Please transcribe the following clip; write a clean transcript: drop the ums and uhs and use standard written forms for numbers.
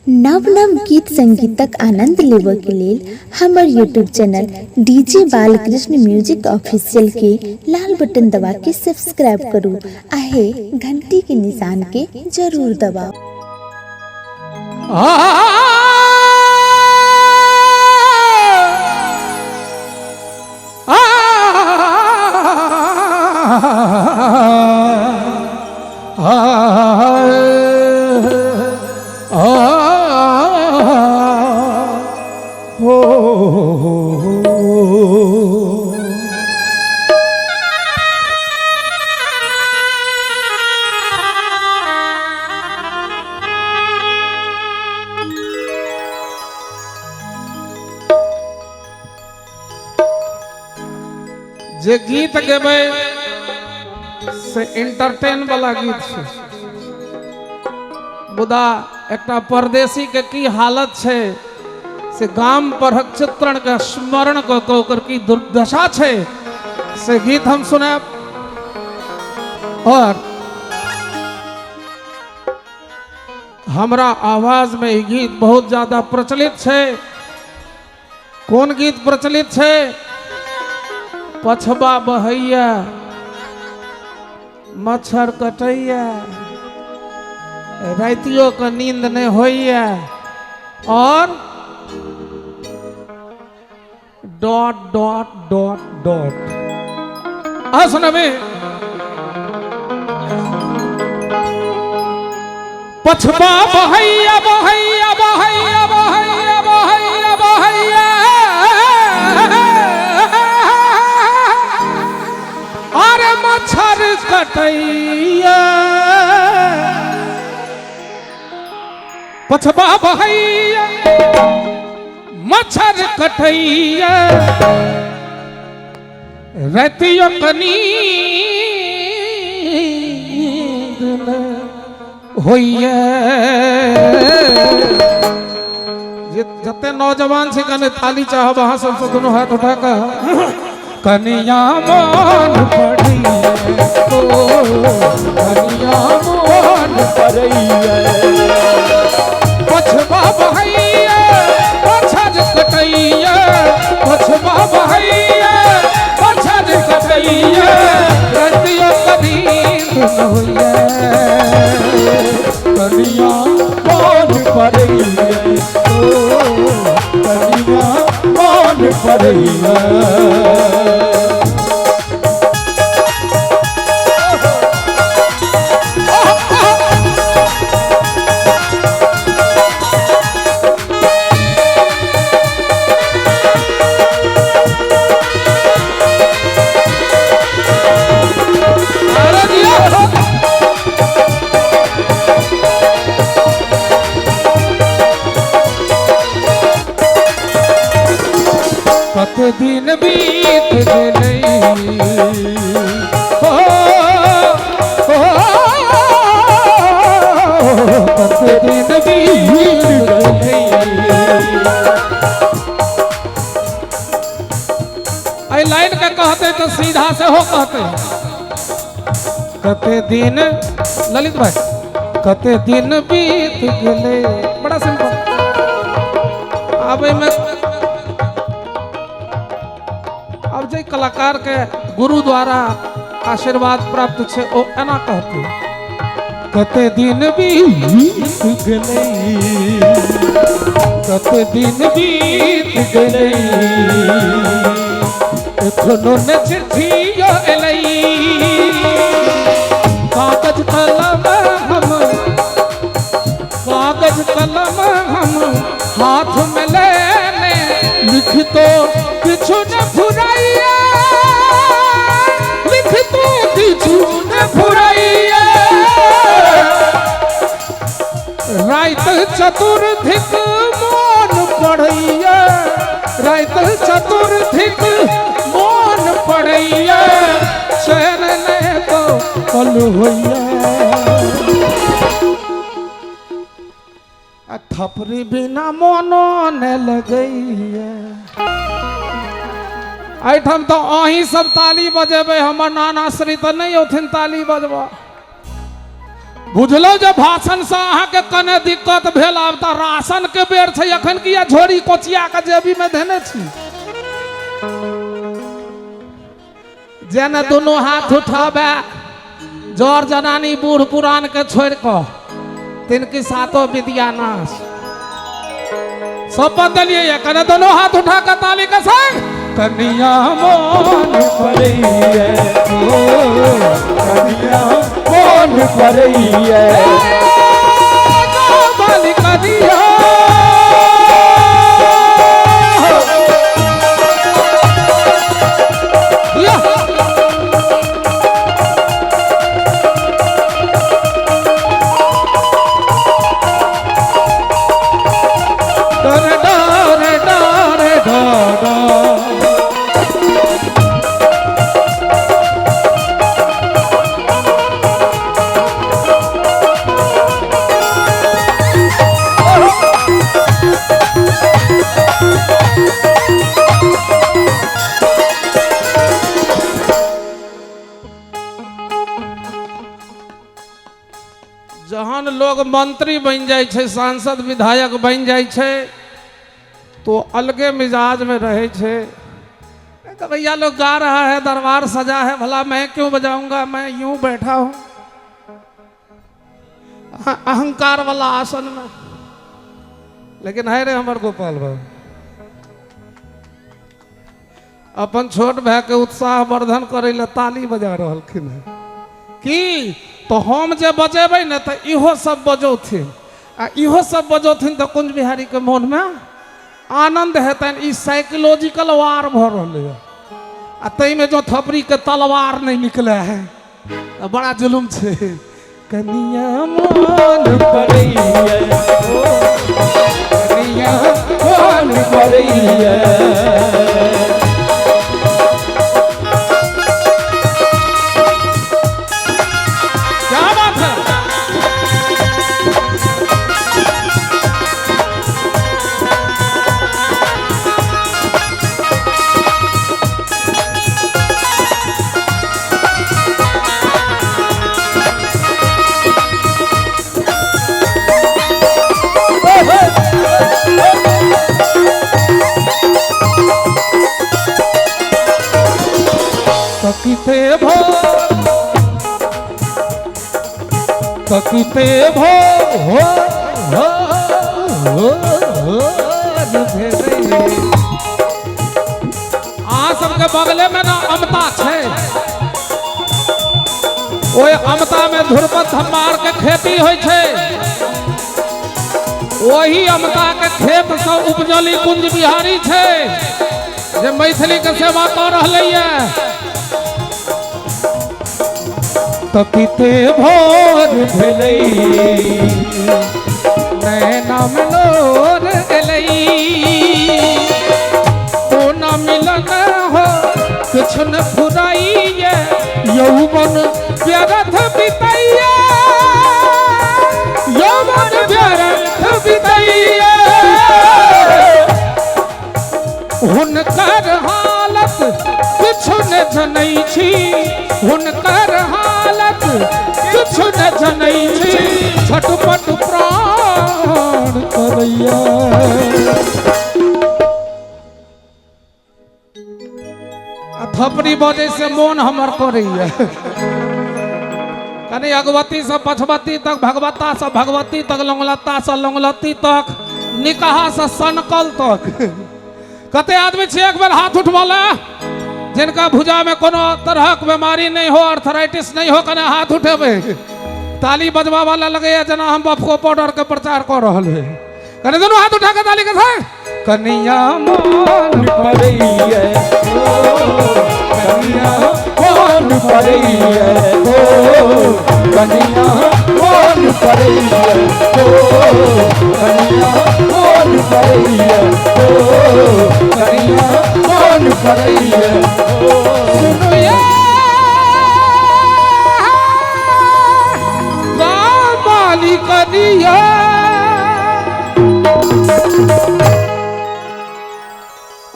नव नव गीत संगीतक आनंद लेबऽ के लेल हमर YouTube channel DJ Balkrishna music official के लाल बटन दबा के सब्सक्राइब करू आहे घंटी के निशान के जरूर दबाओ। जे गीत गेबै से इंटरटेन वाला गीत छे। मुदा एकटा परदेसी के की हालत छे से गाम परक चित्रण के स्मरण क के ओकर की दुर्दशा छे से गीत हम सुनाब। और हमरा आवाज में ये गीत बहुत ज्यादा प्रचलित छे। कौन गीत प्रचलित छे? पछबा बहैया मच्छर कटैया रातियों का नींद नहीं होइया और डॉट डॉट डॉट डॉट। आ सुनबे पछबा बहैया बहैया बहैया बहैया बहैया बहैया अरे मच्छर कटैया पछबा बहैया मच्छर कटैया रतियो कनी होइया। जते नौजवान से कने ताली चाहब अहाँ सबसे दोनों हाथ उठा कर कनिया मान पड़ी कनिया मान पड़ी पछबा बहैया मच्छर कटैया पछबा बहैया मच्छर कटैया रतिया कनी होइया कनिया मान पड़ी कनिया मान पड़ी। कत दिन बीत गई हो कत दिन बीत गई। आई लाइन का कहते तो सीधा से हो कहते कत दिन ललित भाई कत दिन बीत गए। बड़ा सिंपल। अब में अब जे कलाकार के गुरु द्वारा आशीर्वाद प्राप्त छे ओ एना कहते कते दिन बीत गए कते दिन बीत गए एखनो न चिट्ठियो एलै कागज कलम हम हाथ में लेने लिख तो कुछ न फुराइया लिख तो कुछ न फुराइया रात चतुर्थिक मोन पढ़ैया रात चतुर्थिक मोन पढ़ैया चैन ने तो पल होइया थपरी बिना मोनो न लगैया। एठम तो अही सब ताली बजेबे हमर नाना श्री तो नहीं होथिन ताली बजबा। बुझलो जब भाषण से अहाँ के कने दिक्कत भेल आब त राशन के बेर छै अखन किया झोरी कोचिया के जेबी में देने छी जेने दोनों हाथ उठाबे जर जनानी बूढ़ पुरान के छोड़ क तिनकी सातों विद्या नाश सब बदलिए कने दोनों हाथ उठा कर ताली के संग कन्या मोन पड़ैया कनिया मोन पड़ैया बाली कनिया जहन लोग मंत्री बन जाए छे सांसद विधायक बन जाए छे तो अलगे मिजाज में रहे छे तो भैया लोग गा रहा है दरबार सजा है भला मैं क्यों बजाऊंगा मैं यूं बैठा हूं अहंकार वाला आसन में लेकिन है रे हमर गोपाल बाबू अपन छोट भाई के उत्साह वर्धन करे ला ताली बजा रहलखिन है की तो हम जे बजेबै न तो इहो सब बजौथिन आ इहो सब बजौथिन तो कुंज बिहारी के मन में आनंद हेतन ई साइकोलॉजिकल वार भ रहले है आ तई में जो थपरी के तलवार नहीं निकले है तो बड़ा जुलुम छे कनिया मोन पड़ैया कनिया मोन पड़ैया तकिते भो अहाँ सबके बगले में ना अमता छे ओए अमता में ध्रुपद धमार के खेती होय छे वही अमता के खेत से उपजली कुंज बिहारी छे जे मैथिली के सेवा कर रहले है तकिते भोर भेलै नैना मनोर एलै ओ न मिलन हो कुछ न फुराइए यौवन व्यर्थ बितैया यौवन व्यर्थ बितैया हुनकर हालत कुछ न जनै छी हुनकर हालत कुछ न जनै छी छटपट प्राण करैया थपड़ी बजे से मोन हमर करैया कनी अगवती से पछवती तक भगवता से भगवती तक लंगलता से लंगलती तक निकाह से सनकल तक कते आदमी छे एक बेर हाथ उठवाला जिनका भुजा में कोनो तरह के बीमारी नहीं हो आर्थराइटिस नहीं हो कने हाथ उठेबे ताली बजवा वाला लगे जना हम बफको पाउडर के प्रचार कर रहल है कने दोनों हाथ उठा के ताली के था कन्या मोन पड़ैया कनिया मोन पड़ैया कनिया मोन पड़ैया कनिया मोन पड़ैया कनिया मोन पड़ैया सुनो ये गाँव वाली कनिया